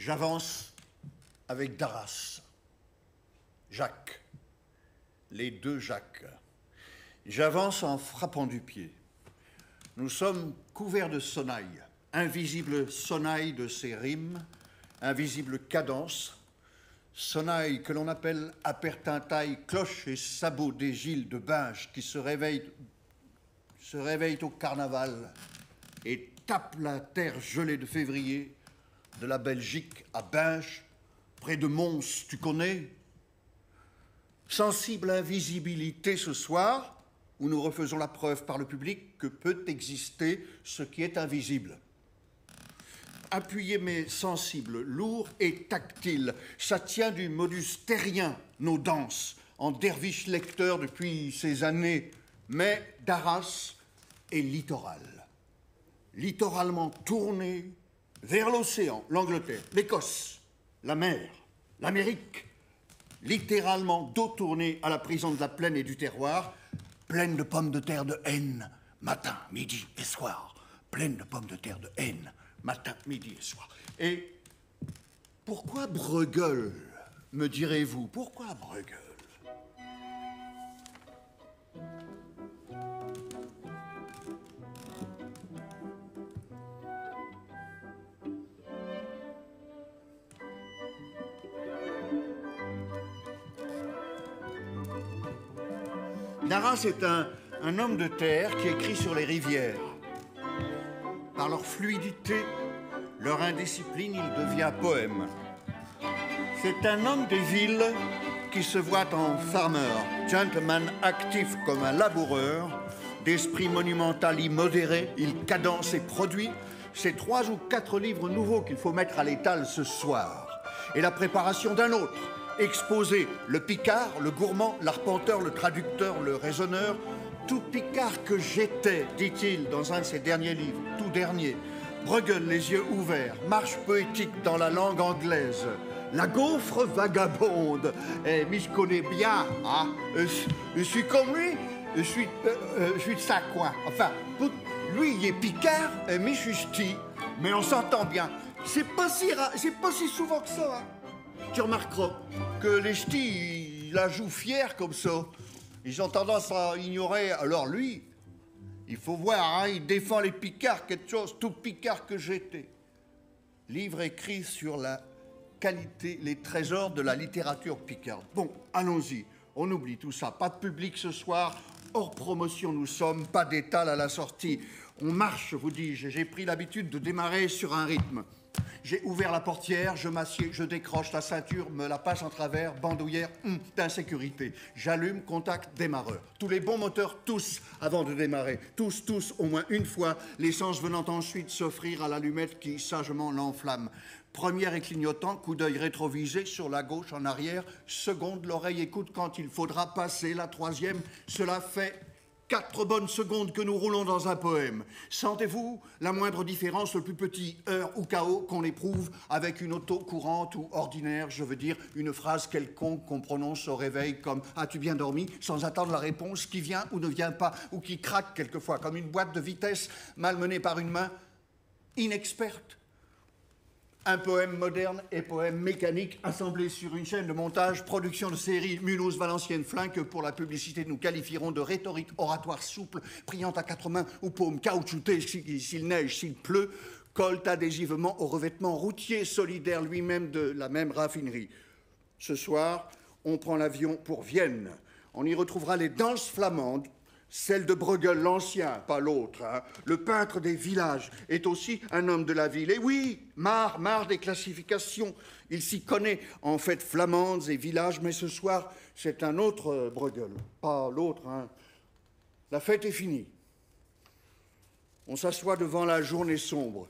J'avance avec Darras, Jacques, les deux Jacques. J'avance en frappant du pied. Nous sommes couverts de sonnailles, invisible sonnaille de ces rimes, invisible cadence, sonnaille que l'on appelle apertintaille, cloche et sabot des Gilles de Binge qui se réveillent au carnaval et tapent la terre gelée de février de la Belgique à Binge, près de Mons, tu connais? Sensible invisibilité ce soir, où nous refaisons la preuve par le public que peut exister ce qui est invisible. Appuyé mais sensible, lourd et tactile, ça tient du modus terrien, nos danses, en derviche lecteur depuis ces années, mais Darras est littoral. Littoralement tourné vers l'océan, l'Angleterre, l'Écosse, la mer, l'Amérique, littéralement dos tourné à la prison de la plaine et du terroir, pleine de pommes de terre de haine, matin, midi et soir. Pleine de pommes de terre de haine, matin, midi et soir. Et pourquoi Bruegel, me direz-vous? Pourquoi Bruegel? Darras est un homme de terre qui écrit sur les rivières. Par leur fluidité, leur indiscipline, il devient poème. C'est un homme des villes qui se voit en farmer, gentleman actif comme un laboureur, d'esprit monumental immodéré, il cadence et produit ces 3 ou 4 livres nouveaux qu'il faut mettre à l'étal ce soir. Et la préparation d'un autre. Exposer le Picard, le gourmand, l'arpenteur, le traducteur, le raisonneur, tout Picard que j'étais, dit-il dans un de ses derniers livres, tout dernier. Bruegel, les yeux ouverts, marche poétique dans la langue anglaise. La gaufre vagabonde. Eh, mais je connais bien, hein. Je suis comme lui, je suis de sa coin. Enfin, lui, il est Picard, mais je suis ch'ti. Mais on s'entend bien. C'est pas si souvent que ça, hein. Tu remarqueras que les ch'tis, ils la jouent fière comme ça. Ils ont tendance à ignorer. Alors lui, il faut voir, hein, il défend les Picards, quelque chose, tout Picard que j'étais. Livre écrit sur la qualité, les trésors de la littérature picarde. Bon, allons-y, on oublie tout ça. Pas de public ce soir, hors promotion nous sommes, pas d'étal à la sortie. On marche, vous dis-je, j'ai pris l'habitude de démarrer sur un rythme. J'ai ouvert la portière, je m'assieds, je décroche la ceinture, me la passe en travers, bandoulière d'insécurité. J'allume, contact, démarreur. Tous les bons moteurs, tous, avant de démarrer. Tous, au moins une fois, l'essence venant ensuite s'offrir à l'allumette qui sagement l'enflamme. Première et clignotant, coup d'œil rétrovisé sur la gauche en arrière. Seconde, l'oreille écoute quand il faudra passer. La troisième, cela fait 4 bonnes secondes que nous roulons dans un poème. Sentez-vous la moindre différence, le plus petit heurt ou chaos qu'on éprouve avec une auto courante ou ordinaire, je veux dire une phrase quelconque qu'on prononce au réveil comme « As-tu bien dormi ?» sans attendre la réponse qui vient ou ne vient pas, ou qui craque quelquefois comme une boîte de vitesse malmenée par une main inexperte. Un poème moderne et poème mécanique assemblés sur une chaîne de montage, production de série Mulhouse, Valenciennes, Flin, que pour la publicité nous qualifierons de rhétorique oratoire souple, priant à 4 mains ou paume caoutchoutée s'il neige, s'il pleut, colle adhésivement au revêtement routier solidaire lui-même de la même raffinerie. Ce soir, on prend l'avion pour Vienne. On y retrouvera les danses flamandes. Celle de Bruegel, l'ancien, pas l'autre, hein. Le peintre des villages est aussi un homme de la ville. Et oui, marre des classifications. Il s'y connaît en fêtes flamandes et villages, mais ce soir, c'est un autre Bruegel, pas l'autre, hein. La fête est finie. On s'assoit devant la journée sombre.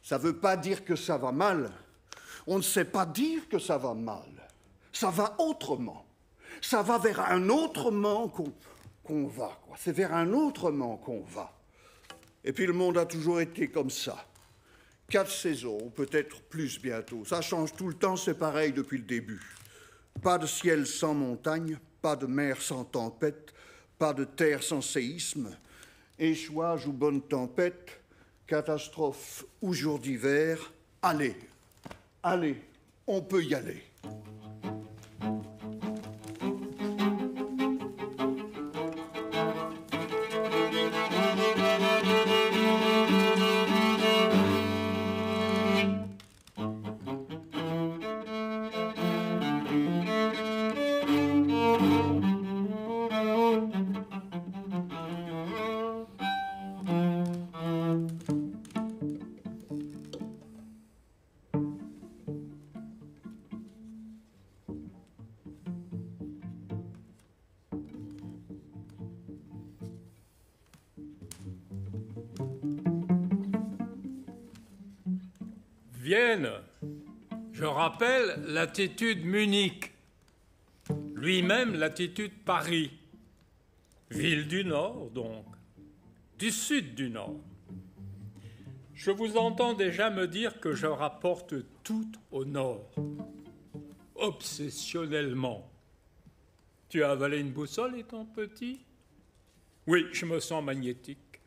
Ça ne veut pas dire que ça va mal. On ne sait pas dire que ça va mal. Ça va autrement. Ça va vers un autrement qu'on va, quoi. C'est vers un autrement qu'on va. Et puis le monde a toujours été comme ça. 4 saisons, ou peut-être plus bientôt. Ça change tout le temps, c'est pareil depuis le début. Pas de ciel sans montagne, pas de mer sans tempête, pas de terre sans séisme. Échouage ou bonne tempête, catastrophe ou jour d'hiver, allez, Allez, on peut y aller. Vienne, je rappelle latitude Munich, lui-même latitude Paris, ville du Nord donc, du sud du Nord. Je vous entends déjà me dire que je rapporte tout au Nord, obsessionnellement. Tu as avalé une boussole étant petit? Oui, je me sens magnétique.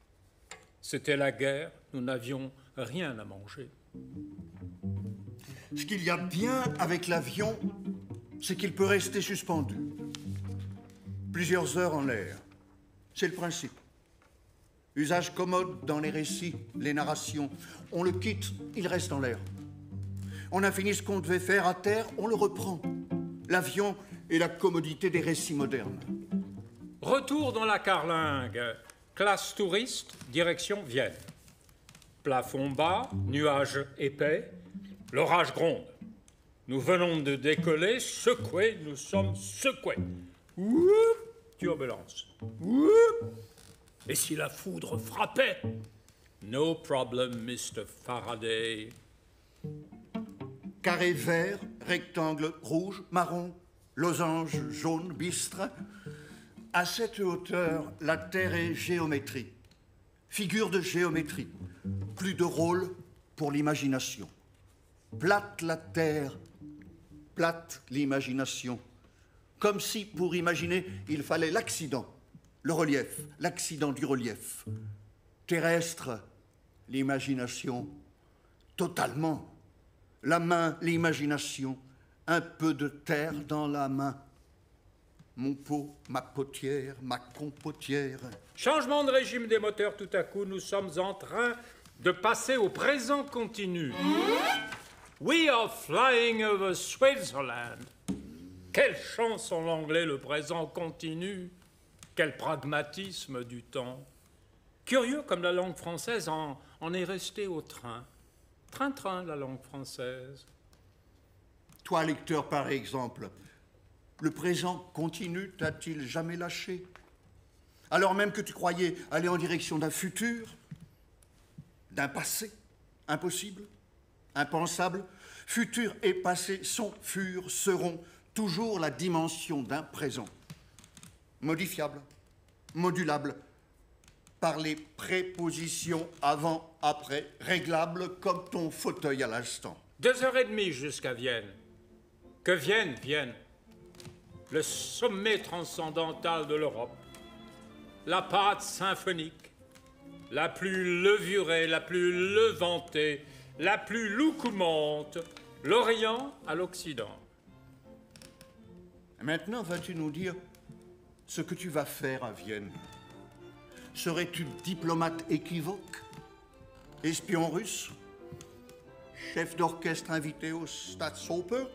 C'était la guerre, nous n'avions rien à manger. Ce qu'il y a de bien avec l'avion, c'est qu'il peut rester suspendu. Plusieurs heures en l'air. C'est le principe. Usage commode dans les récits, les narrations. On le quitte, il reste en l'air. On a fini ce qu'on devait faire à terre, on le reprend. L'avion est la commodité des récits modernes. Retour dans la carlingue. Classe touriste, direction Vienne. Plafond bas, nuages épais, l'orage gronde. Nous venons de décoller, secoués, nous sommes secoués. Ouh, turbulence. Ouh. Et si la foudre frappait? No problem, Mr. Faraday. Carré vert, rectangle rouge, marron, losange jaune, bistre. À cette hauteur, la Terre est géométrie. Figure de géométrie. Plus de rôle pour l'imagination. Plate la Terre, plate l'imagination. Comme si, pour imaginer, il fallait l'accident, le relief, l'accident du relief. Terrestre, l'imagination, totalement. La main, l'imagination, un peu de terre dans la main. Mon pot, ma potière, ma compotière. Changement de régime des moteurs tout à coup, nous sommes en train de passer au présent continu. We are flying over Switzerland. Quelle chance en anglais, le présent continu. Quel pragmatisme du temps. Curieux comme la langue française en est restée au train. Train-train, la langue française. Toi, lecteur, par exemple, le présent continu t'a-t-il jamais lâché? Alors même que tu croyais aller en direction d'un futur, d'un passé impossible, impensable, futur et passé sont, furent, seront toujours la dimension d'un présent, modifiable, modulable, par les prépositions avant, après, réglables comme ton fauteuil à l'instant. 2h30 jusqu'à Vienne. Que Vienne, Vienne. Le sommet transcendantal de l'Europe. La pâte symphonique. La plus levurée, la plus levantée, la plus loucoumante. L'Orient à l'Occident. Maintenant, vas-tu nous dire ce que tu vas faire à Vienne? Serais-tu diplomate équivoque? Espion russe? Chef d'orchestre invité au Staatsoper?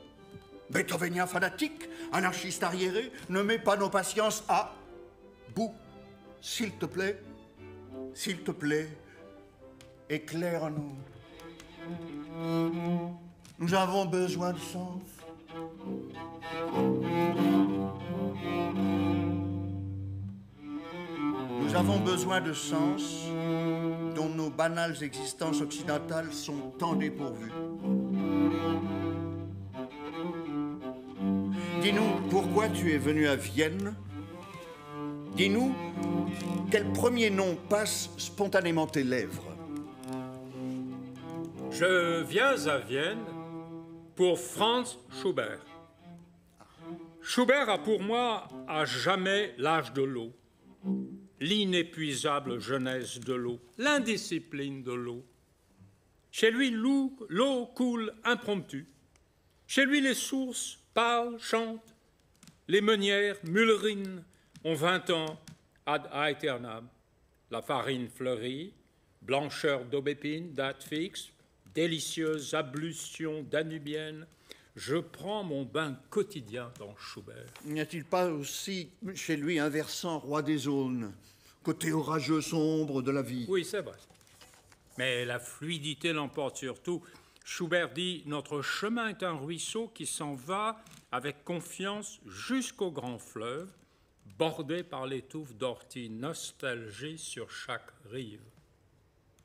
Beethovenien fanatique? Anarchiste arriéré? Ne mets pas nos patiences à bout. S'il te plaît, éclaire-nous. Nous avons besoin de sens. Nous avons besoin de sens dont nos banales existences occidentales sont tant dépourvues. Dis-nous pourquoi tu es venu à Vienne. Dis-nous quel premier nom passe spontanément tes lèvres. Je viens à Vienne pour Franz Schubert. Schubert a pour moi à jamais l'âge de l'eau, l'inépuisable jeunesse de l'eau, l'indiscipline de l'eau. Chez lui, l'eau coule impromptue, Chez lui, les sources parlent, chantent. Les meunières mulerinent, ont 20 ans ad aeternam. La farine fleurit, blancheur d'aubépine, date fixe, délicieuse ablution danubienne. Je prends mon bain quotidien dans Schubert. N'y a-t-il pas aussi chez lui un versant roi des aulnes, côté orageux sombre de la vie? Oui, c'est vrai. Mais la fluidité l'emporte surtout. Schubert dit « Notre chemin est un ruisseau qui s'en va avec confiance jusqu'au grand fleuve, bordé par les touffes d'orties, nostalgie sur chaque rive. »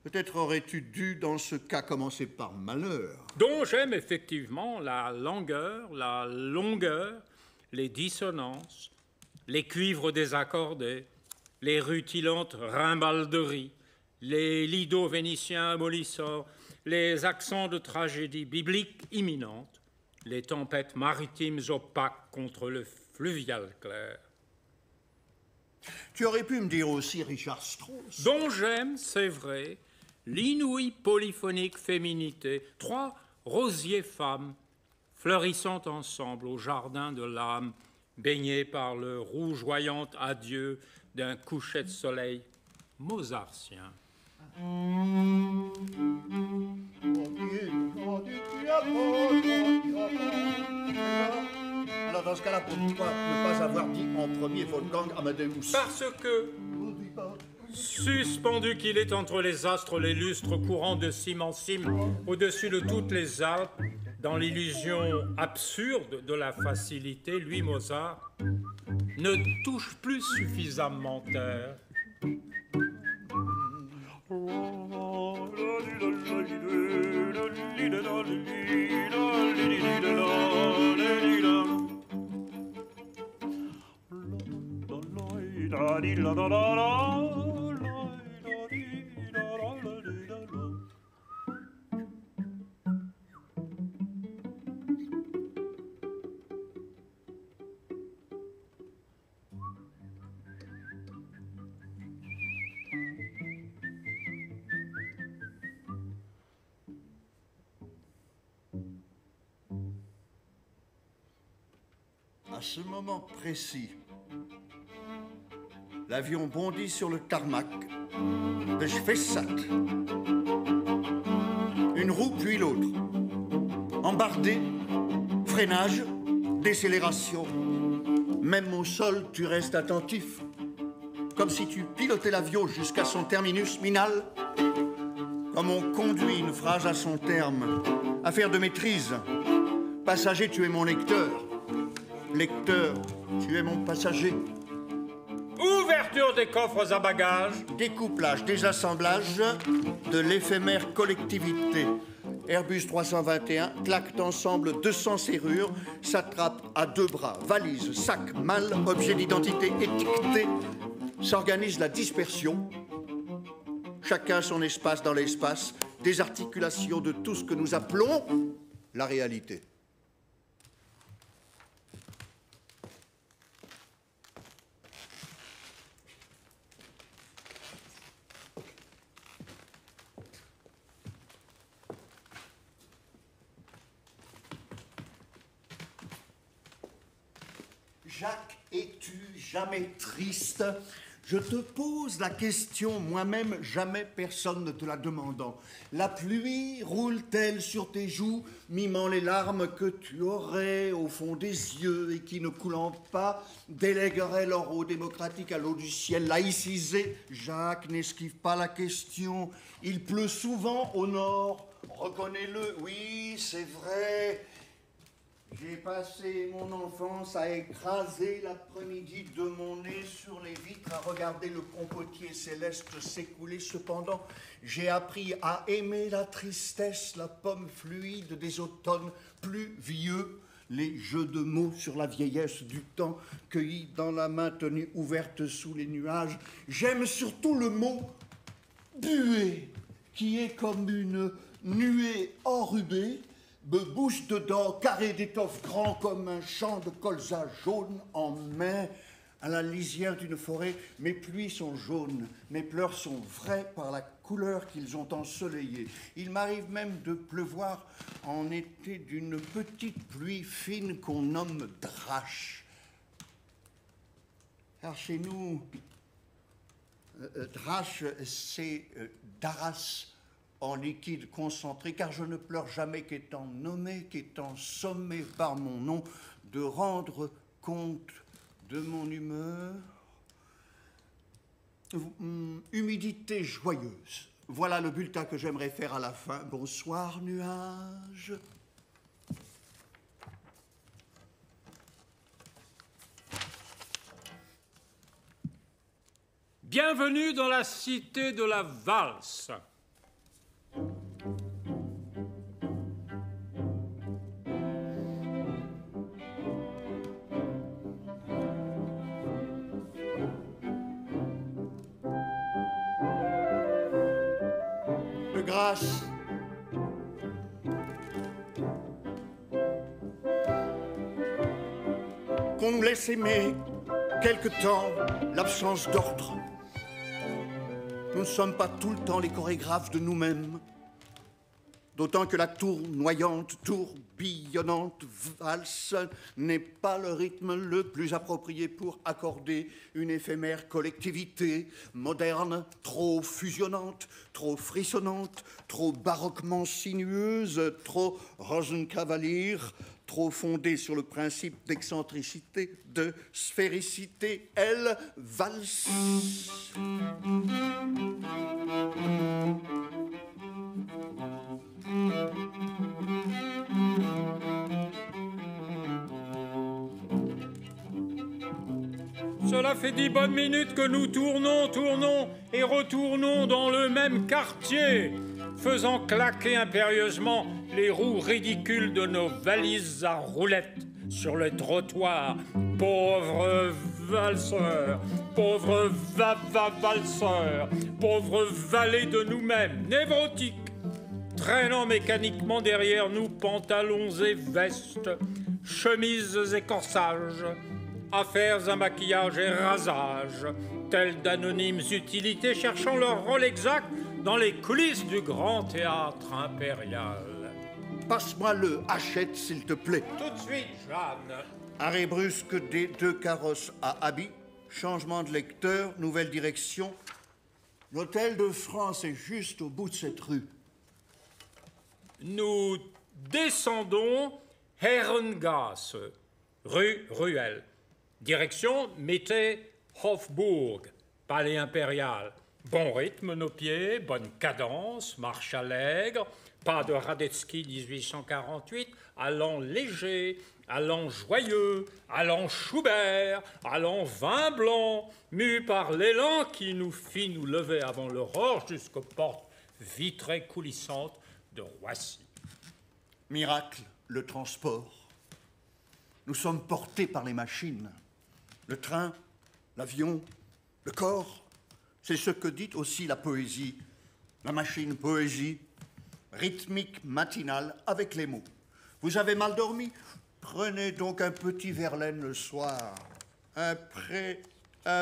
Peut-être aurais-tu dû, dans ce cas, commencer par malheur. Dont j'aime effectivement la langueur, la longueur, les dissonances, les cuivres désaccordés, les rutilantes rimbalderies, les lidos vénitiens amollissants, les accents de tragédie biblique imminente, les tempêtes maritimes opaques contre le fluvial clair. Tu aurais pu me dire aussi Richard Strauss. Dont j'aime, c'est vrai, l'inouïe polyphonique féminité, 3 rosiers femmes fleurissant ensemble au jardin de l'âme, baignées par le rougeoyant adieu d'un coucher de soleil mozartien. Alors dans ce cas-là, pourquoi ne pas avoir dit en premier Wolfgang Amadeus? Parce que, suspendu qu'il est entre les astres, les lustres courants de cime en cime, au-dessus de toutes les Alpes, dans l'illusion absurde de la facilité, lui, Mozart, ne touche plus suffisamment terre. À ce moment précis, l'avion bondit sur le tarmac de Spessart. Une roue puis l'autre. Embardé, freinage, décélération. Même au sol, tu restes attentif. Comme si tu pilotais l'avion jusqu'à son terminus final. Comme on conduit une phrase à son terme. Affaire de maîtrise. Passager, tu es mon lecteur. Lecteur, tu es mon passager. Ouverture des coffres à bagages. Découplage, désassemblage de l'éphémère collectivité. Airbus 321 claquent ensemble 200 serrures, s'attrapent à 2 bras, valise, sac, malle, objet d'identité étiqueté. S'organise la dispersion. Chacun son espace dans l'espace, désarticulation de tout ce que nous appelons la réalité. Jacques, es-tu jamais triste? Je te pose la question moi-même, jamais personne ne te la demandant. La pluie roule-t-elle sur tes joues, mimant les larmes que tu aurais au fond des yeux et qui, ne coulant pas, délègueraient leur eau démocratique à l'eau du ciel laïcisée? Jacques, n'esquive pas la question. Il pleut souvent au nord, reconnais-le, oui, c'est vrai. J'ai passé mon enfance à écraser l'après-midi de mon nez sur les vitres, à regarder le compotier céleste s'écouler. Cependant, j'ai appris à aimer la tristesse, la pomme fluide des automnes pluvieux, les jeux de mots sur la vieillesse du temps, cueillis dans la main tenue ouverte sous les nuages. J'aime surtout le mot buée, qui est comme une nuée enrubée, me bouche dedans, carré d'étoffe grand comme un champ de colza jaune en mai. à la lisière d'une forêt, mes pluies sont jaunes, mes pleurs sont vrais par la couleur qu'ils ont ensoleillée. Il m'arrive même de pleuvoir en été d'une petite pluie fine qu'on nomme drache. Car chez nous, drache, c'est d'Arras en liquide concentré, car je ne pleure jamais qu'étant nommé, qu'étant sommé par mon nom de rendre compte de mon humeur. Humidité joyeuse. Voilà le bulletin que j'aimerais faire à la fin. Bonsoir, nuages. Bienvenue dans la cité de la valse. De grâce, qu'on nous laisse aimer quelque temps l'absence d'ordre. Nous ne sommes pas tout le temps les chorégraphes de nous-mêmes, d'autant que la tournoyante, tourbillonnante valse n'est pas le rythme le plus approprié pour accorder une éphémère collectivité moderne, trop fusionnante, trop frissonnante, trop baroquement sinueuse, trop Rosenkavalier, trop fondée sur le principe d'excentricité, de sphéricité. Elle valse. Cela fait 10 bonnes minutes que nous tournons et retournons dans le même quartier, faisant claquer impérieusement les roues ridicules de nos valises à roulettes sur le trottoir. Pauvres valseurs, pauvres valseurs, pauvres valets de nous-mêmes, névrotiques, traînant mécaniquement derrière nous pantalons et vestes, chemises et corsages, affaires à maquillage et rasage, tels d'anonymes utilités cherchant leur rôle exact dans les coulisses du grand théâtre impérial. Passe-moi le hachette, s'il te plaît. Tout de suite, Jeanne. Arrêt brusque des 2 carrosses à habit, changement de lecteur, nouvelle direction. L'hôtel de France est juste au bout de cette rue. Nous descendons Herrengasse, rue Ruelle. Direction Mitte-Hofburg, palais impérial. Bon rythme, nos pieds, bonne cadence, marche allègre, pas de Radetzky 1848, allant léger, allant joyeux, allant Schubert, allant vin blanc, mu par l'élan qui nous fit nous lever avant l'aurore jusqu'aux portes vitrées coulissantes de Roissy. Miracle, le transport. Nous sommes portés par les machines. Le train, l'avion, le corps, c'est ce que dit aussi la poésie. La machine poésie, rythmique matinale avec les mots. Vous avez mal dormi? Prenez donc un petit Verlaine le soir. Un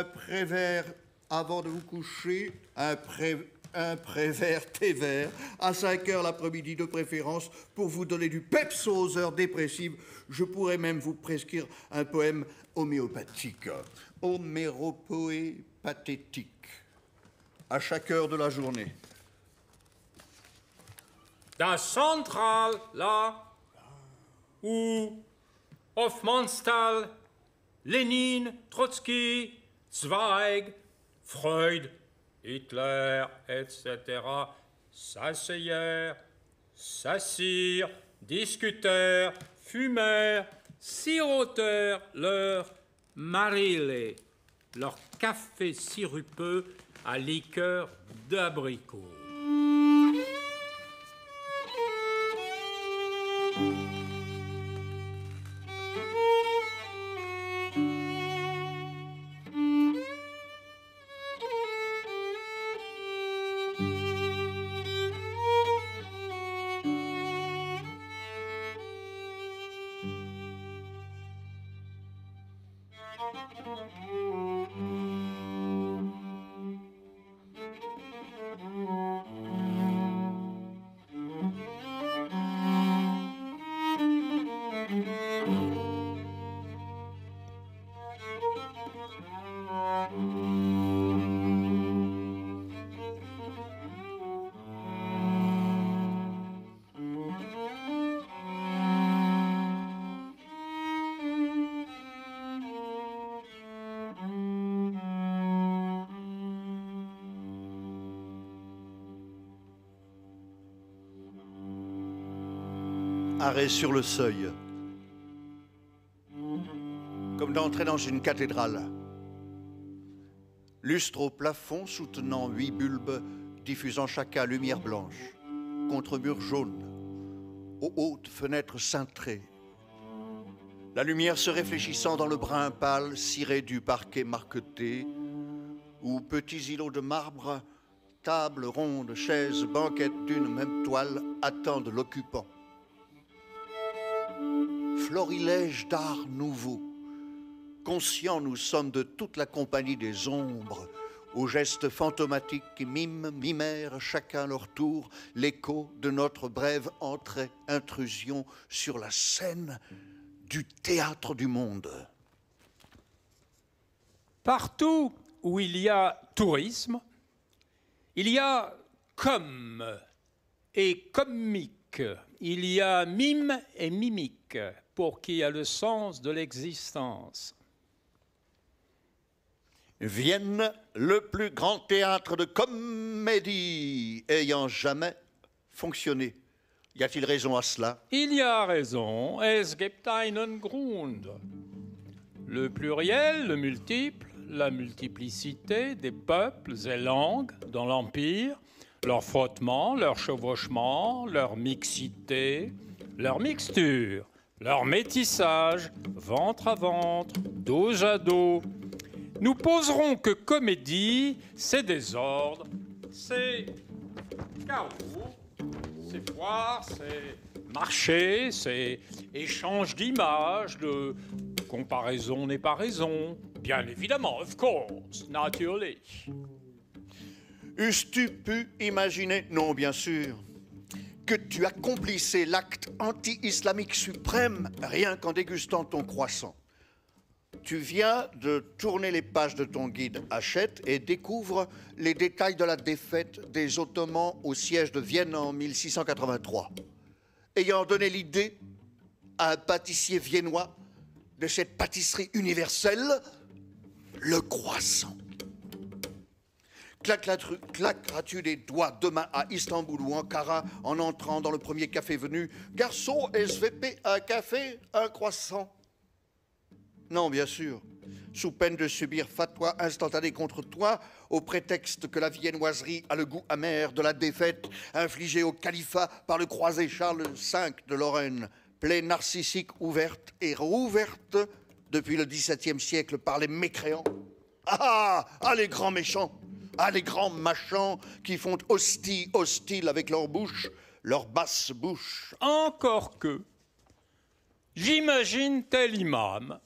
Prévert avant de vous coucher, un Prévert thé vert à 5 heures l'après-midi de préférence pour vous donner du peps aux heures dépressives. Je pourrais même vous prescrire un poème homéopathique, homéropoé pathétique, à chaque heure de la journée. Das Central, là, où Hofmannsthal, Lénine, Trotsky, Zweig, Freud, Hitler, etc., s'asseyèrent, s'assirent, discutèrent, fumèrent, sirotèrent leur marilé, leur café sirupeux à liqueur d'abricot. Arrêt sur le seuil. Comme d'entrer dans une cathédrale. Lustre au plafond soutenant 8 bulbes, diffusant chacun lumière blanche, contre mur jaune, aux hautes fenêtres cintrées. La lumière se réfléchissant dans le brun pâle ciré du parquet marqueté, où petits îlots de marbre, tables rondes, chaises, banquettes d'une même toile attendent l'occupant. Florilège d'art nouveau. Conscients nous sommes de toute la compagnie des ombres, aux gestes fantomatiques qui mimèrent chacun leur tour l'écho de notre brève entrée, intrusion sur la scène du théâtre du monde. Partout où il y a tourisme, il y a comme et comique, il y a mime et mimique, pour qui a le sens de l'existence. Vienne, le plus grand théâtre de comédie ayant jamais fonctionné. Y a-t-il raison à cela? Il y a raison, es gibt einen Grund. Le pluriel, le multiple, la multiplicité des peuples et langues dans l'Empire, leur frottement, leur chevauchement, leur mixité, leur mixture, leur métissage, ventre à ventre, dos à dos. Nous poserons que comédie, c'est désordre, c'est chaos, c'est foire, c'est marché, c'est échange d'images, de comparaison n'est pas raison. Bien évidemment, of course, naturally. Eusses-tu pu imaginer, non bien sûr, que tu accomplissais l'acte anti-islamique suprême rien qu'en dégustant ton croissant? Tu viens de tourner les pages de ton guide Hachette et découvres les détails de la défaite des Ottomans au siège de Vienne en 1683, ayant donné l'idée à un pâtissier viennois de cette pâtisserie universelle, le croissant. Claqueras-tu des doigts demain à Istanbul ou Ankara en entrant dans le premier café venu? Garçon, SVP, un café, un croissant? Non, bien sûr, sous peine de subir fatwa instantané contre toi, au prétexte que la viennoiserie a le goût amer de la défaite infligée au califat par le croisé Charles V de Lorraine, plaie narcissique ouverte et rouverte depuis le XVIIe siècle par les mécréants. Les grands méchants, les grands machants qui font hostile avec leur bouche, leur basse bouche. Encore que, j'imagine tel imam,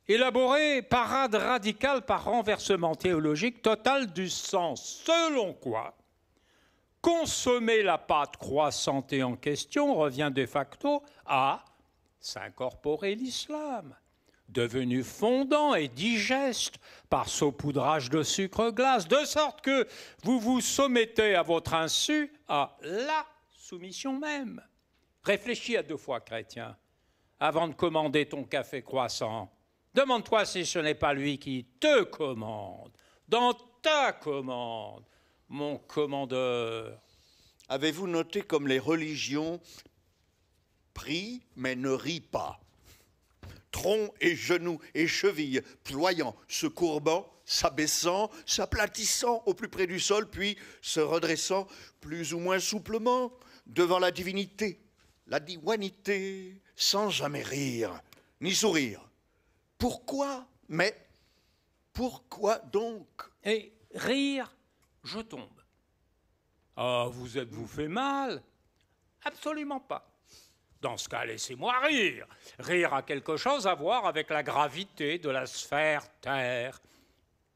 élaboré parade radicale par renversement théologique total du sens, selon quoi consommer la pâte croissante en question revient de facto à s'incorporer l'islam, devenu fondant et digeste par saupoudrage de sucre glace, de sorte que vous vous soumettez à votre insu à la soumission même. Réfléchis à 2 fois, chrétien, avant de commander ton café croissant. Demande-toi si ce n'est pas lui qui te commande, dans ta commande, mon commandeur. Avez-vous noté comme les religions prient mais ne rient pas? Tronc et genoux et chevilles ployant, se courbant, s'abaissant, s'aplatissant au plus près du sol, puis se redressant plus ou moins souplement devant la divinité, la divinité, sans jamais rire ni sourire. Pourquoi? Mais pourquoi donc? Et rire, je tombe. Ah, vous êtes-vous fait mal? Absolument pas. Dans ce cas, laissez-moi rire. Rire a quelque chose à voir avec la gravité de la sphère Terre.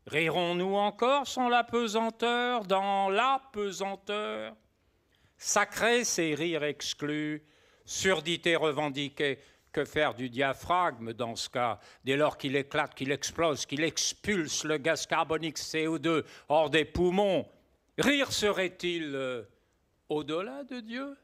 Rirons-nous encore sans la pesanteur, dans la pesanteur? Sacré, c'est rire exclu, surdité revendiquée. Que faire du diaphragme dans ce cas, dès lors qu'il éclate, qu'il explose, qu'il expulse le gaz carbonique CO2 hors des poumons? Rire serait-il au-delà de Dieu?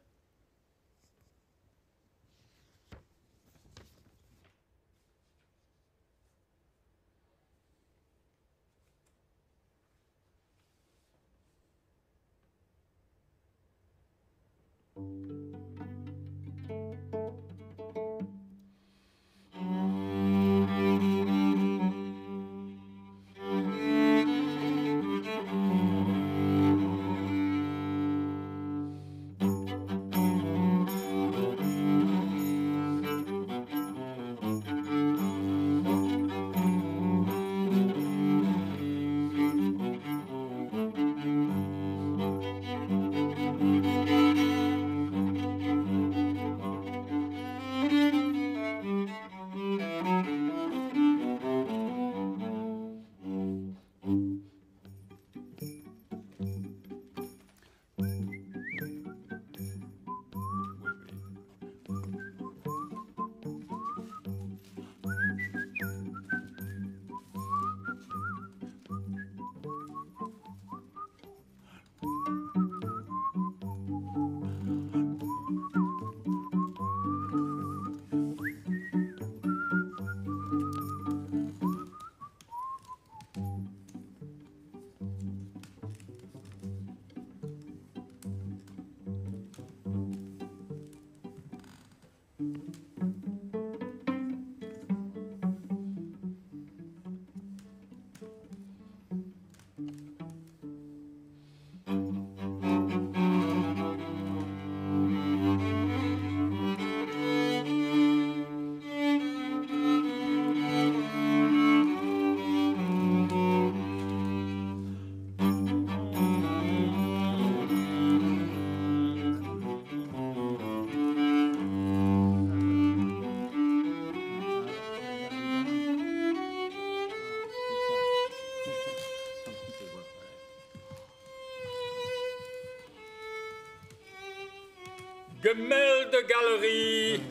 Gemäldegalerie.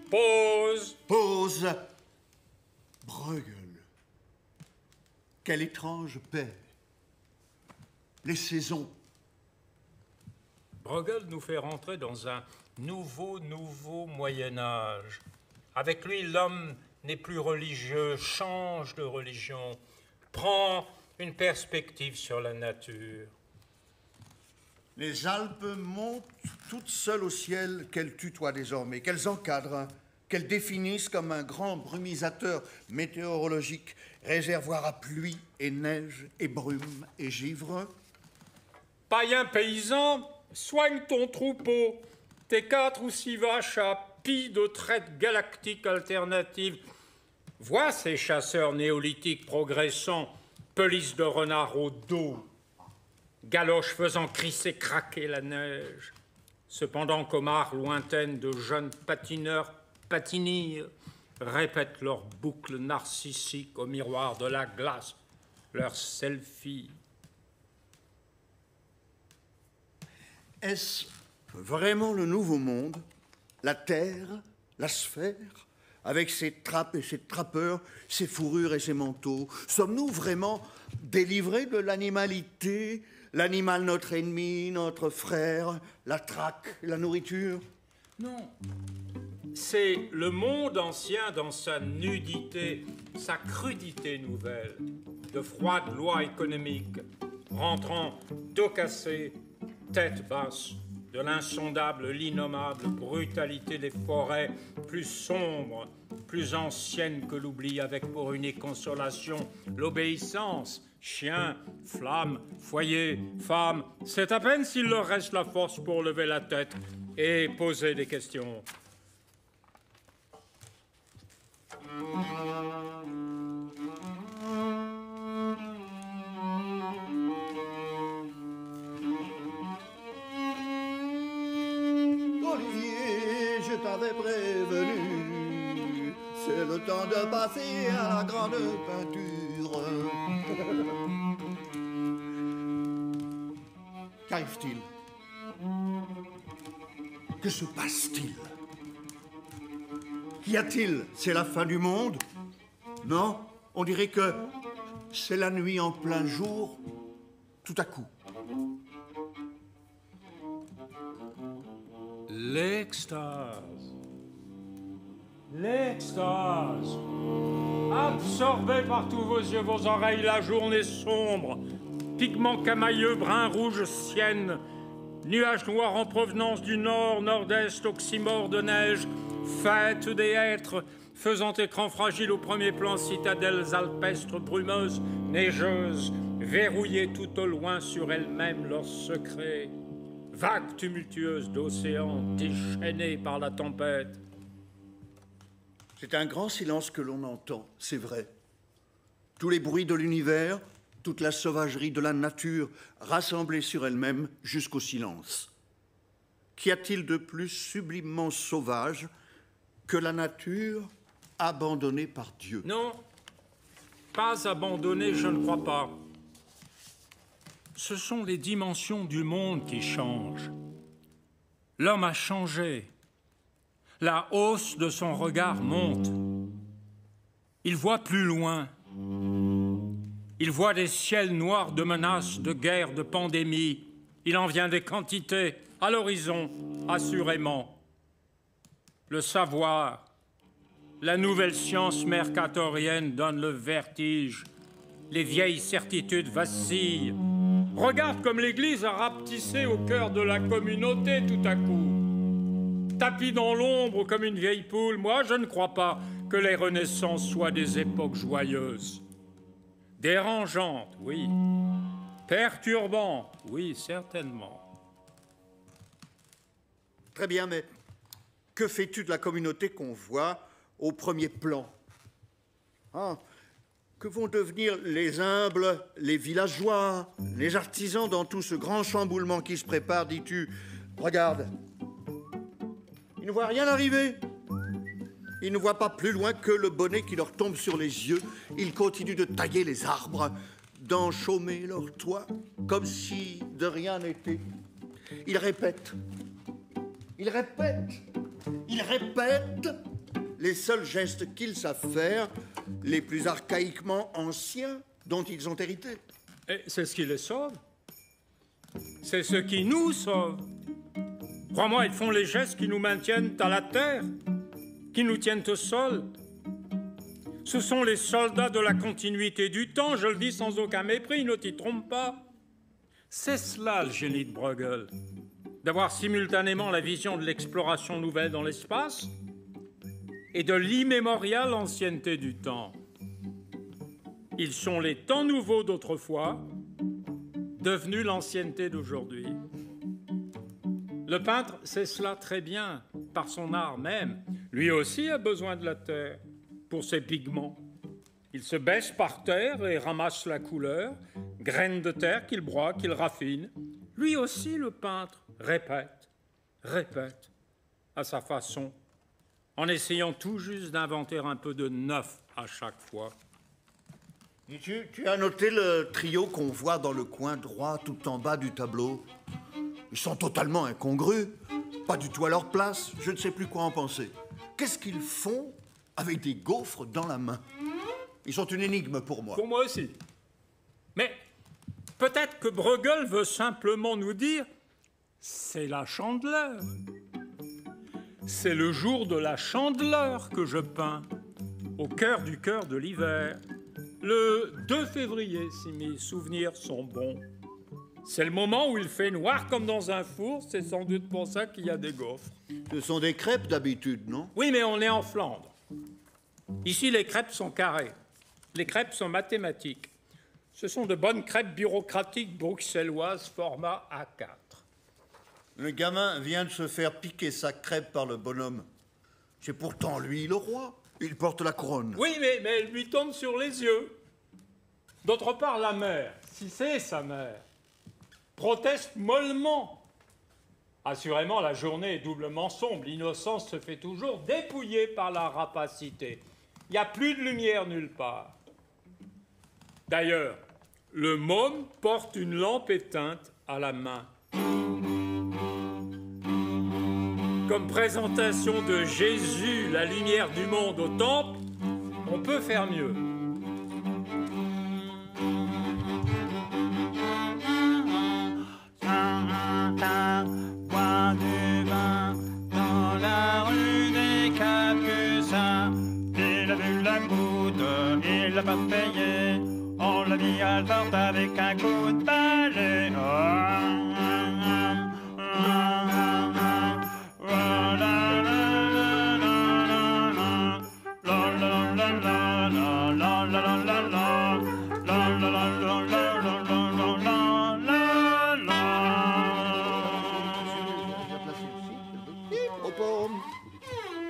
Pause. Pause. Bruegel. Quelle étrange paix. Les saisons. Bruegel nous fait rentrer dans un nouveau Moyen-Âge. Avec lui, l'homme n'est plus religieux, change de religion, prend une perspective sur la nature. Les Alpes montent toutes seules au ciel, qu'elles tutoient désormais, qu'elles encadrent, qu'elles définissent comme un grand brumisateur météorologique, réservoir à pluie et neige et brume et givre. Païen paysan, soigne ton troupeau, tes 4 ou 6 vaches à pis de traite galactique alternative. Vois ces chasseurs néolithiques progressant, pelisse de renard au dos, galoches faisant crisser craquer la neige. Cependant qu'Omar lointaine de jeunes patineurs patinirent, répètent leurs boucles narcissiques au miroir de la glace, leurs selfies. Est-ce vraiment le nouveau monde, la terre, la sphère, avec ses trappes et ses trappeurs, ses fourrures et ses manteaux? Sommes-nous vraiment délivrés de l'animalité, l'animal notre ennemi, notre frère, la traque, la nourriture? Non. C'est le monde ancien dans sa nudité, sa crudité nouvelle, de froides lois économiques, rentrant dos cassé, tête basse, de l'insondable, l'innommable brutalité des forêts, plus sombres, plus anciennes que l'oubli, avec pour unique consolation l'obéissance. Chiens, flammes, foyers, femmes, c'est à peine s'il leur reste la force pour lever la tête et poser des questions. Olivier, je t'avais temps de passer à la grande peinture. Qu'arrive-t-il? Que se passe-t-il? Qu'y a-t-il? C'est la fin du monde? Non, on dirait que c'est la nuit en plein jour, tout à coup. L'extase. L'extase. Absorbez par tous vos yeux, vos oreilles, la journée sombre. Pigments camailleux, brun rouge, sienne. Nuages noirs en provenance du nord, nord-est, oxymore de neige. Fête des hêtres, faisant écran fragile au premier plan, citadelles alpestres, brumeuses, neigeuses, verrouillées tout au loin sur elles-mêmes leurs secrets. Vagues tumultueuses d'océans déchaînées par la tempête. C'est un grand silence que l'on entend, c'est vrai. Tous les bruits de l'univers, toute la sauvagerie de la nature rassemblée sur elle-même jusqu'au silence. Qu'y a-t-il de plus sublimement sauvage que la nature abandonnée par Dieu? Non, pas abandonnée, je ne crois pas. Ce sont les dimensions du monde qui changent. L'homme a changé. La hausse de son regard monte. Il voit plus loin. Il voit des ciels noirs de menaces, de guerres, de pandémies. Il en vient des quantités, à l'horizon, assurément. Le savoir, la nouvelle science mercatorienne donne le vertige. Les vieilles certitudes vacillent. Regarde comme l'Église a rapetissé au cœur de la communauté tout à coup. Tapis dans l'ombre comme une vieille poule, moi je ne crois pas que les renaissances soient des époques joyeuses. Dérangeantes, oui. Perturbantes, oui, certainement. Très bien, mais que fais-tu de la communauté qu'on voit au premier plan? Hein? Que vont devenir les humbles, les villageois, les artisans dans tout ce grand chamboulement qui se prépare, dis-tu? Regarde, ils ne voient rien arriver. Ils ne voient pas plus loin que le bonnet qui leur tombe sur les yeux. Ils continuent de tailler les arbres, d'enchaumer leurs toits, comme si de rien n'était. Ils répètent. Ils répètent. Ils répètent les seuls gestes qu'ils savent faire, les plus archaïquement anciens dont ils ont hérité. Et c'est ce qui les sauve. C'est ce qui nous sauve. Crois-moi, ils font les gestes qui nous maintiennent à la terre, qui nous tiennent au sol. Ce sont les soldats de la continuité du temps, je le dis sans aucun mépris, ne t'y trompe pas. C'est cela le génie de Bruegel, d'avoir simultanément la vision de l'exploration nouvelle dans l'espace et de l'immémoriale ancienneté du temps. Ils sont les temps nouveaux d'autrefois, devenus l'ancienneté d'aujourd'hui. Le peintre sait cela très bien, par son art même. Lui aussi a besoin de la terre pour ses pigments. Il se baisse par terre et ramasse la couleur, graines de terre qu'il broie, qu'il raffine. Lui aussi, le peintre, répète, répète, à sa façon, en essayant tout juste d'inventer un peu de neuf à chaque fois. Et tu as noté le trio qu'on voit dans le coin droit, tout en bas du tableau? Ils sont totalement incongrus, pas du tout à leur place, je ne sais plus quoi en penser. Qu'est-ce qu'ils font avec des gaufres dans la main? Ils sont une énigme pour moi. Pour moi aussi. Mais peut-être que Bruegel veut simplement nous dire « c'est la Chandeleur ». C'est le jour de la Chandeleur que je peins, au cœur de l'hiver. Le 2 février, si mes souvenirs sont bons. C'est le moment où il fait noir comme dans un four, c'est sans doute pour ça qu'il y a des gaufres. Ce sont des crêpes d'habitude, non? Oui, mais on est en Flandre. Ici, les crêpes sont carrées. Les crêpes sont mathématiques. Ce sont de bonnes crêpes bureaucratiques bruxelloises, format A4. Le gamin vient de se faire piquer sa crêpe par le bonhomme. C'est pourtant lui le roi. Il porte la couronne. Oui, mais elle lui tombe sur les yeux. D'autre part, la mère, si c'est sa mère, proteste mollement. Assurément, la journée est doublement sombre. L'innocence se fait toujours dépouiller par la rapacité. Il n'y a plus de lumière nulle part. D'ailleurs, le môme porte une lampe éteinte à la main. Comme présentation de Jésus, la lumière du monde au temple, on peut faire mieux. Bois du vin dans la rue des Capucins. Il a vu la goutte, il l'a pas payé. On l'a mis à la porte avec un coup de balai.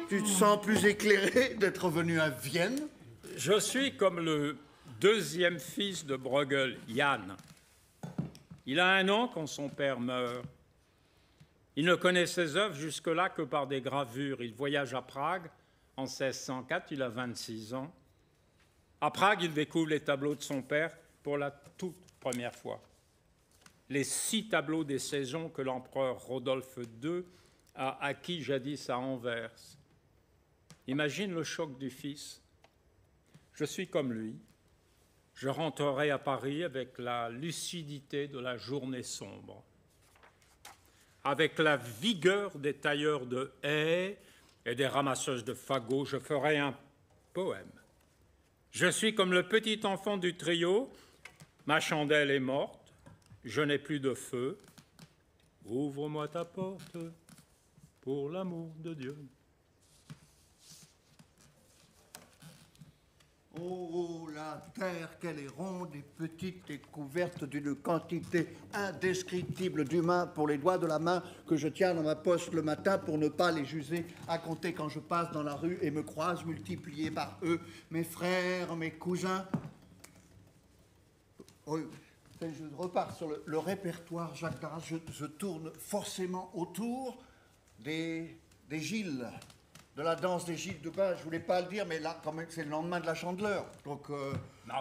Tu te sens plus éclairé d'être venu à Vienne? Je suis comme le deuxième fils de Bruegel, Jan. Il a 1 an quand son père meurt. Il ne connaît ses œuvres jusque-là que par des gravures. Il voyage à Prague en 1604, il a 26 ans. À Prague, il découvre les tableaux de son père pour la toute première fois. Les 6 tableaux des saisons que l'empereur Rodolphe II a acquis jadis à Anvers. Imagine le choc du fils. Je suis comme lui. Je rentrerai à Paris avec la lucidité de la journée sombre, avec la vigueur des tailleurs de haies et des ramasseuses de fagots. Je ferai un poème. Je suis comme le petit enfant du trio. Ma chandelle est morte. Je n'ai plus de feu. Ouvre-moi ta porte pour l'amour de Dieu. Oh, la terre, qu'elle est ronde et petite et couverte d'une quantité indescriptible d'humains pour les doigts de la main que je tiens dans ma poche le matin pour ne pas les juger, à compter quand je passe dans la rue et me croise multipliés par eux, mes frères, mes cousins. Oh, je repars sur le répertoire Jacques Darras. Je tourne forcément autour des Gilles. De la danse des Gilles de Bas, je voulais pas le dire, mais là, quand même, c'est le lendemain de la Chandeleur. Donc,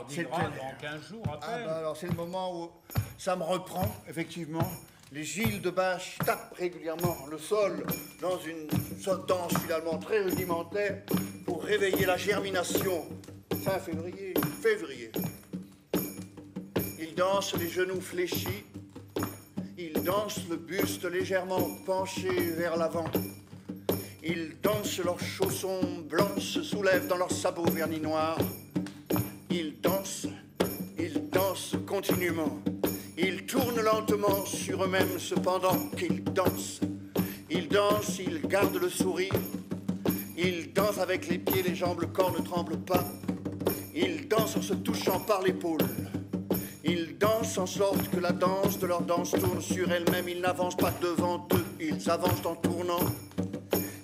c'est dans 15 jours après. Alors, c'est le moment où ça me reprend, effectivement. Les Gilles de Bâche tapent régulièrement le sol dans une danse finalement très rudimentaire pour réveiller la germination. Fin février. Ils dansent les genoux fléchis. Ils dansent le buste légèrement penché vers l'avant. Ils dansent, leurs chaussons blancs se soulèvent dans leurs sabots vernis noirs. Ils dansent continuellement. Ils tournent lentement sur eux-mêmes cependant qu'ils dansent. Ils dansent, ils gardent le sourire. Ils dansent avec les pieds, les jambes, le corps ne tremble pas. Ils dansent en se touchant par l'épaule. Ils dansent en sorte que la danse de leur danse tourne sur elle-même. Ils n'avancent pas devant eux, ils avancent en tournant.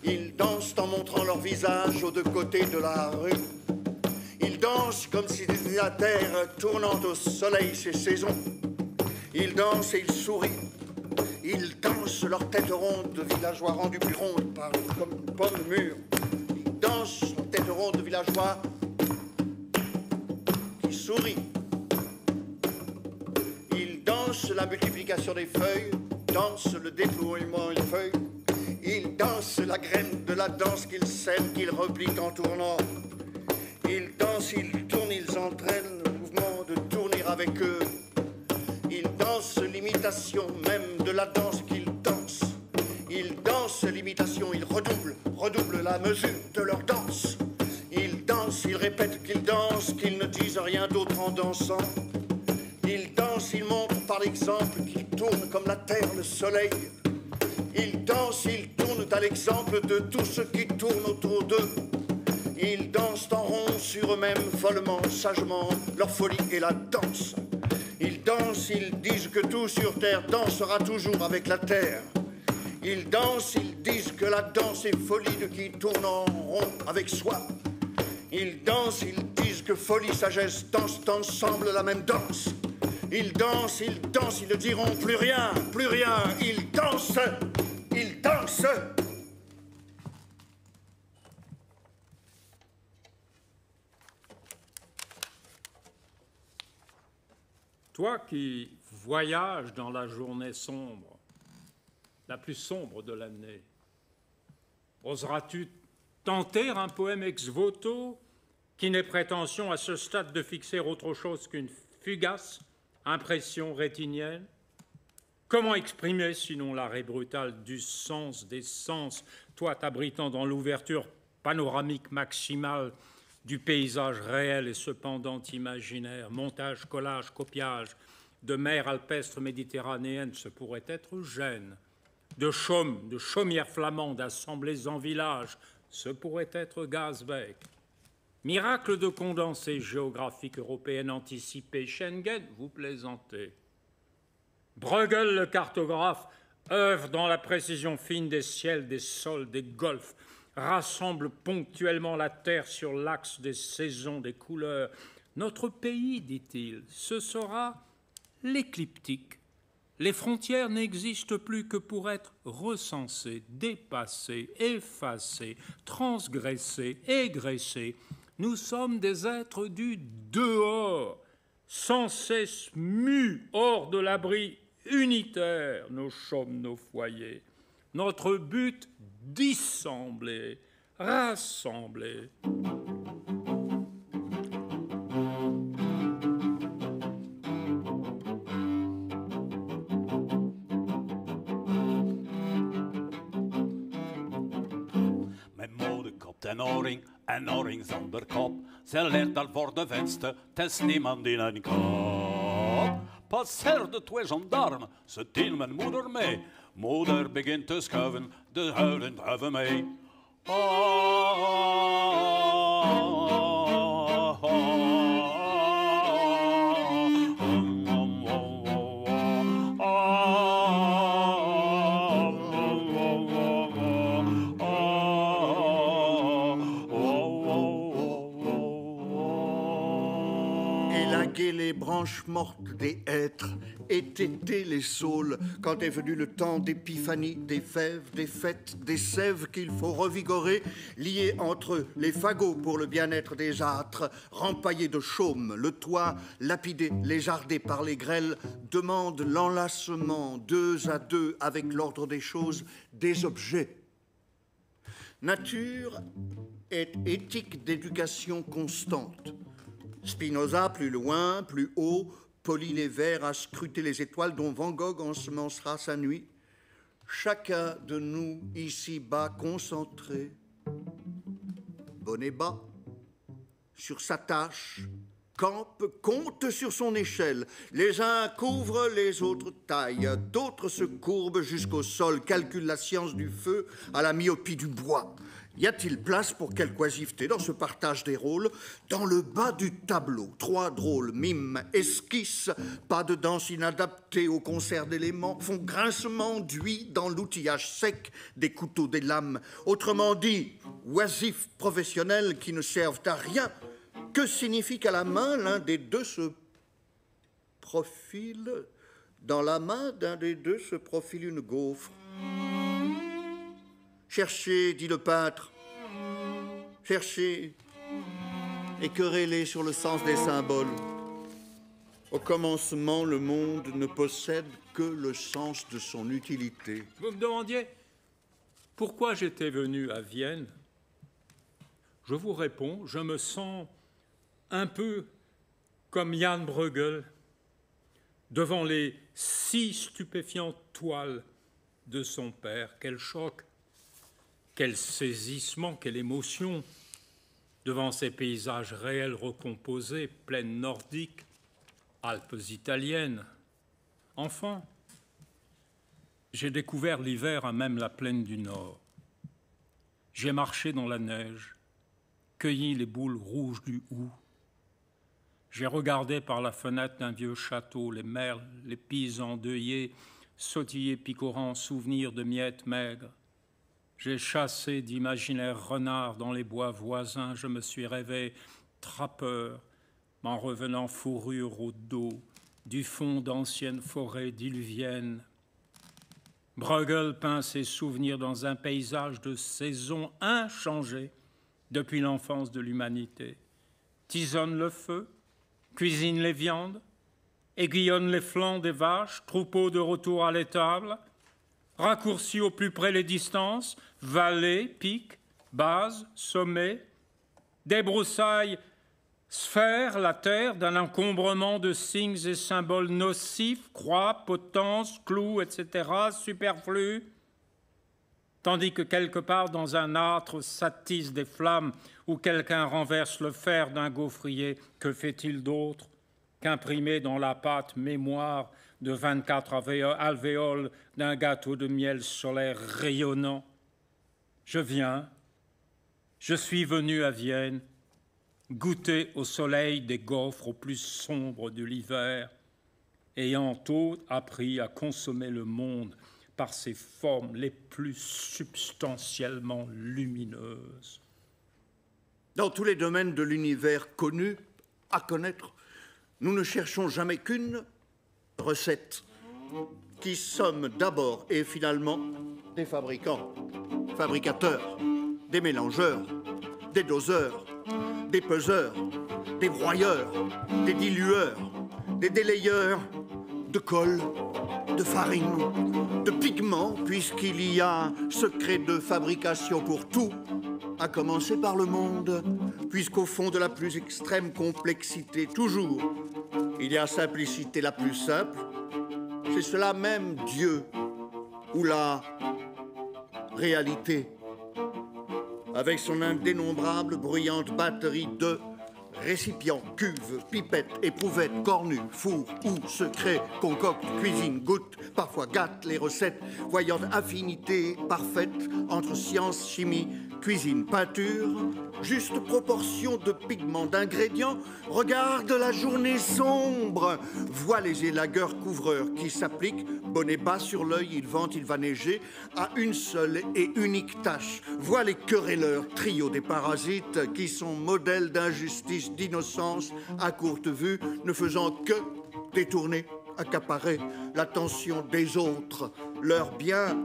Ils dansent en montrant leur visage aux 2 côtés de la rue. Ils dansent comme si c'était la terre tournant au soleil ses saisons. Ils dansent et ils sourient. Ils dansent leur tête ronde de villageois rendus plus ronde comme une pomme mûre. Ils dansent leur tête ronde de villageois qui sourit. Ils dansent la multiplication des feuilles, dansent le déploiement des feuilles. Ils dansent la graine de la danse qu'ils sèment, qu'ils replient en tournant. Ils dansent, ils tournent, ils entraînent le mouvement de tourner avec eux. Ils dansent l'imitation même de la danse qu'ils dansent. Ils dansent l'imitation, ils redoublent la mesure de leur danse. Ils dansent, ils répètent qu'ils dansent, qu'ils ne disent rien d'autre en dansant. Ils dansent, ils montrent par l'exemple qu'ils tournent comme la terre, le soleil. Ils dansent, ils tournent à l'exemple de tout ce qui tourne autour d'eux. Ils dansent en rond sur eux-mêmes, follement, sagement, leur folie est la danse. Ils dansent, ils disent que tout sur terre dansera toujours avec la terre. Ils dansent, ils disent que la danse est folie de qui tourne en rond avec soi. Ils dansent, ils disent que folie, sagesse dansent ensemble la même danse. Ils dansent, ils ne diront plus rien, ils dansent, ils dansent. Toi qui voyages dans la journée sombre, la plus sombre de l'année, oseras-tu tenter un poème ex voto qui n'ait prétention à ce stade de fixer autre chose qu'une fugace impression rétinienne? Comment exprimer, sinon l'arrêt brutal du sens des sens, toi t'abritant dans l'ouverture panoramique maximale du paysage réel et cependant imaginaire, montage, collage, copiage, de mer alpestre méditerranéenne, ce pourrait être Gênes, de chaumes, de chaumières flamandes assemblées en village, ce pourrait être Gazbeck. Miracle de condensée géographique européenne anticipée, Schengen, vous plaisantez. Bruegel, le cartographe, œuvre dans la précision fine des ciels, des sols, des golfes, rassemble ponctuellement la terre sur l'axe des saisons, des couleurs. Notre pays, dit-il, ce sera l'écliptique. Les frontières n'existent plus que pour être recensées, dépassées, effacées, transgressées, égressées. Nous sommes des êtres du dehors, sans cesse mus hors de l'abri unitaire, nos chaumes, nos foyers. Notre but, dissembler, rassembler. En oring zonder kop. Ze leert al voor de venster, test niemand in een kop. Passeerde 2 gendarmen, ze tienen mijn moeder mee. Moeder begint te schuiven, de huilen huiven mee. Les branches mortes des hêtres et téter les saules quand est venu le temps d'épiphanie, des fèves, des fêtes, des sèves qu'il faut revigorer, liés entre eux, les fagots pour le bien-être des âtres, rempaillés de chaume, le toit lapidé, léjardé par les grêles, demandent l'enlacement 2 à 2 avec l'ordre des choses, des objets. Nature est éthique d'éducation constante. Spinoza, plus loin, plus haut, polit les vers à scruter les étoiles dont Van Gogh ensemencera sa nuit. Chacun de nous, ici-bas, concentré, bonnet bas, sur sa tâche, campe, compte sur son échelle. Les uns couvrent, les autres taillent, d'autres se courbent jusqu'au sol, calculent la science du feu à la myopie du bois. Y a-t-il place pour quelque oisiveté dans ce partage des rôles? Dans le bas du tableau, 3 drôles mimes, esquisses, pas de danse inadaptée au concert d'éléments, font grincement d'huile dans l'outillage sec des couteaux, des lames. Autrement dit, oisifs professionnels qui ne servent à rien. Que signifie qu'à la main, l'un des deux se profile? Dans la main d'un des deux se profile une gaufre. Cherchez, dit le peintre, cherchez et querellez sur le sens des symboles. Au commencement, le monde ne possède que le sens de son utilité. Vous me demandiez pourquoi j'étais venu à Vienne. Je vous réponds, je me sens un peu comme Jan Bruegel devant les 6 stupéfiantes toiles de son père. Quel choc! Quel saisissement, quelle émotion devant ces paysages réels recomposés, plaines nordiques, Alpes italiennes. Enfant, j'ai découvert l'hiver à même la plaine du Nord. J'ai marché dans la neige, cueilli les boules rouges du houx. J'ai regardé par la fenêtre d'un vieux château les merles, les pies endeuillées, sautiller picorant souvenirs de miettes maigres. J'ai chassé d'imaginaires renards dans les bois voisins. Je me suis rêvé trappeur, m'en revenant fourrure au dos, du fond d'anciennes forêts diluviennes. Bruegel peint ses souvenirs dans un paysage de saisons inchangé depuis l'enfance de l'humanité. Tisonne le feu, cuisine les viandes, aiguillonne les flancs des vaches, troupeaux de retour à l'étable, raccourcit au plus près les distances, vallées, pics, bases, sommets, débroussaille sphère la terre d'un encombrement de signes et symboles nocifs, croix, potence, clous, etc., superflus, tandis que quelque part dans un âtre s'attisent des flammes où quelqu'un renverse le fer d'un gaufrier, que fait-il d'autre qu'imprimer dans la pâte mémoire de 24 alvéoles d'un gâteau de miel solaire rayonnant? Je suis venu à Vienne, goûter au soleil des gaufres au plus sombre de l'hiver, ayant tôt appris à consommer le monde par ses formes les plus substantiellement lumineuses. Dans tous les domaines de l'univers connu, à connaître, nous ne cherchons jamais qu'une recette, qui sommes d'abord et finalement des fabricants, fabricateurs, des mélangeurs, des doseurs, des peseurs, des broyeurs, des dilueurs, des délayeurs de colle, de farine, de pigments, puisqu'il y a un secret de fabrication pour tout, à commencer par le monde, puisqu'au fond de la plus extrême complexité, toujours, il y a simplicité la plus simple. C'est cela même Dieu, ou la réalité, avec son indénombrable bruyante batterie de récipients, cuves, pipettes, éprouvettes, cornues, fours, ou secrets, concocte, cuisine, goûte, parfois gâte les recettes, voyant affinité parfaite entre science, chimie, cuisine, peinture, juste proportion de pigments, d'ingrédients, regarde la journée sombre, voit les élagueurs couvreurs qui s'appliquent, bonnet bas sur l'œil, il vente, il va neiger, à une seule et unique tâche, voit les querelleurs, trio des parasites qui sont modèles d'injustice, d'innocence, à courte vue, ne faisant que détourner, accaparer l'attention des autres, leurs biens,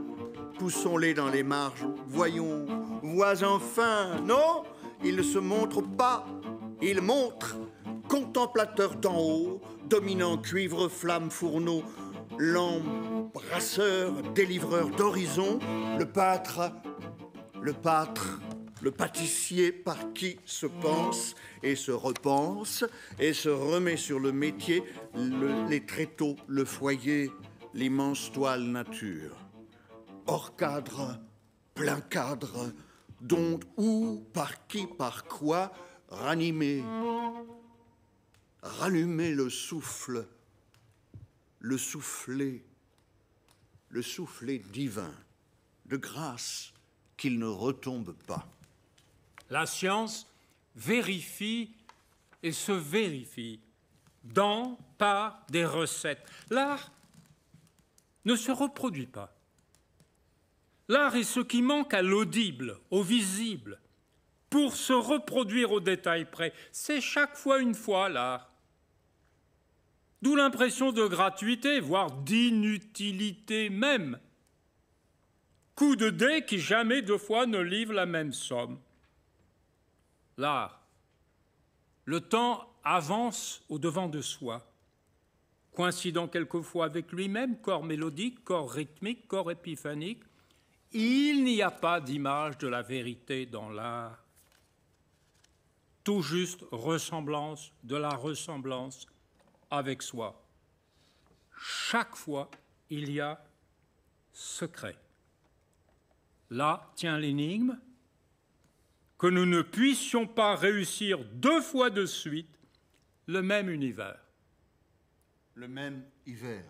poussons-les dans les marges, voyons, vois enfin, non, ils ne se montrent pas, ils montrent, contemplateurs d'en haut, dominant cuivre, flamme, fourneau, l'embrasseur, délivreur d'horizon, le pâtre, le pâtissier par qui se pense et se repense et se remet sur le métier, les tréteaux, le foyer, l'immense toile nature. Hors cadre, plein cadre, dont, où, par qui, par quoi, ranimer, rallumer le souffle, le souffler divin, de grâce qu'il ne retombe pas. La science vérifie et se vérifie dans, par des recettes. L'art ne se reproduit pas. L'art est ce qui manque à l'audible, au visible, pour se reproduire au détail près. C'est chaque fois une fois l'art. D'où l'impression de gratuité, voire d'inutilité même. Coup de dés qui jamais deux fois ne livrent la même somme. L'art. Le temps avance au-devant de soi, coïncidant quelquefois avec lui-même, corps mélodique, corps rythmique, corps épiphanique. Il n'y a pas d'image de la vérité dans l'art. Tout juste ressemblance de la ressemblance avec soi. Chaque fois, il y a secret. Là tient l'énigme, que nous ne puissions pas réussir deux fois de suite le même univers. Le même hiver.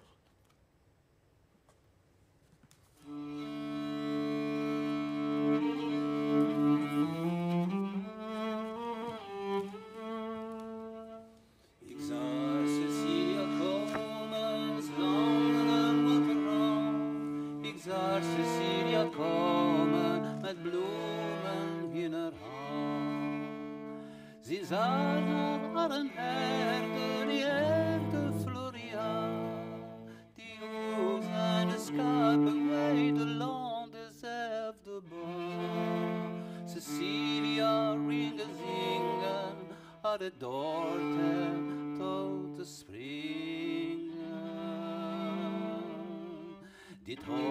Cecilia komen met bloemen in haar hand. Sie zagen aan een herde, die herde Florian, die hoe zijn schapen weiden land dezelfde boom. Cecilia ringen zingen, had het dorten tot de spring. dit trop.